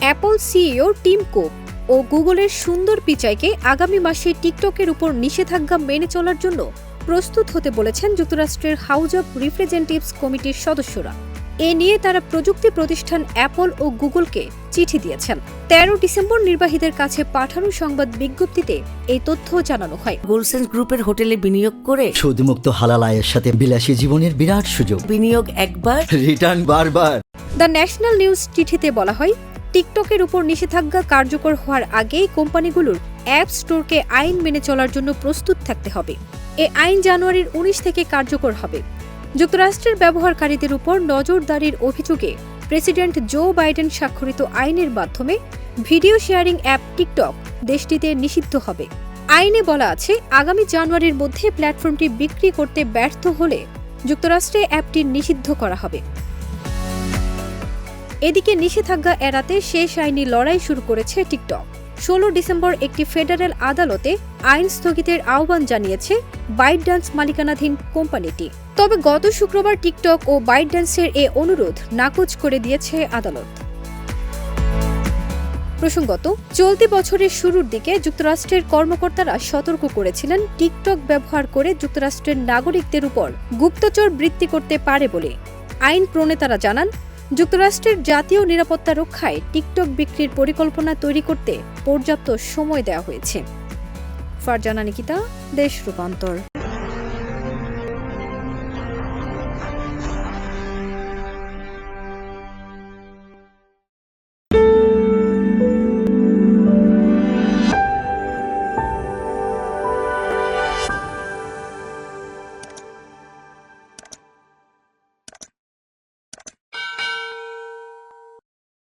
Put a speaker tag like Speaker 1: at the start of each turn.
Speaker 1: Apple CEO Tim Cook ও গুগলের সুন্দর পিচাইকে আগামী মাসে টিকটকের উপর নিষেধাজ্ঞা মেনে চলার জন্য প্রস্তুত হতে বলেছেন যুক্তরাষ্ট্রের হাউজ অব রিপ্রেজেন্টেটিভস কমিটির সদস্যরা। এ নিয়ে তারা প্রযুক্তি প্রতিষ্ঠান অ্যাপল ও গুগলকে চিঠি দিয়েছেন। ১৩ ডিসেম্বর নির্বাহীদের কাছে পাঠানো সংবাদ বিজ্ঞপ্তিতে এই তথ্য জানানো হয়।
Speaker 2: গোল্ডসেন্স গ্রুপের হোটেলে বিনিয়োগ করে
Speaker 3: সুদমুক্ত হালাল আয়ের সাথে বিলাসী জীবনের বিরাট সুযোগ।
Speaker 2: বিনিয়োগ একবার,
Speaker 3: রিটার্ন বারবার।
Speaker 1: দ্য ন্যাশনাল নিউজ চিঠিতে বলা হয়, টিকটকের উপর নিষেধাজ্ঞা কার্যকর হওয়ার আগেই কোম্পানিগুলোর অ্যাপ স্টোরকে আইন মেনে চলার জন্য প্রস্তুত থাকতে হবে। এ আইন জানুয়ারির ১৯ থেকে কার্যকর হবে। যুক্তরাষ্ট্রের ব্যবহারকারীদের উপর নজরদারির অভিযোগে প্রেসিডেন্ট জো বাইডেন স্বাক্ষরিত আইনের মাধ্যমে ভিডিও শেয়ারিং অ্যাপ টিকটক দেশটিতে নিষিদ্ধ হবে। আইনে বলা আছে, আগামী জানুয়ারির মধ্যে প্ল্যাটফর্মটি বিক্রি করতে ব্যর্থ হলে যুক্তরাষ্ট্রে অ্যাপটি নিষিদ্ধ করা হবে। এদিকে নিষেধাজ্ঞা এড়াতে শেষ আইনি লড়াই শুরু করেছে টিকটক। ১৬ ডিসেম্বর একটি ফেডারেল আদালতে আইন স্থগিতের আহ্বান জানিয়েছে বাইটড্যান্স মালিকানাধীন কোম্পানিটি। তবে গত শুক্রবার টিকটক ও বাইটড্যান্সের এ অনুরোধ নাকচ করে দিয়েছে আদালত। প্রসঙ্গত, চলতি বছরের শুরুর দিকে যুক্তরাষ্ট্রের কর্মকর্তারা সতর্ক করেছিলেন টিকটক ব্যবহার করে যুক্তরাষ্ট্রের নাগরিকদের উপর গুপ্তচর বৃত্তি করতে পারে বলে। আইন প্রণেতারা জানান, যুক্তরাষ্ট্রের জাতীয় নিরাপত্তা রক্ষায় টিকটক বিক্রির পরিকল্পনা তৈরি করতে পর্যাপ্ত সময় দেওয়া হয়েছে। ফারজানা নিকিতা, দেশ রূপান্তর।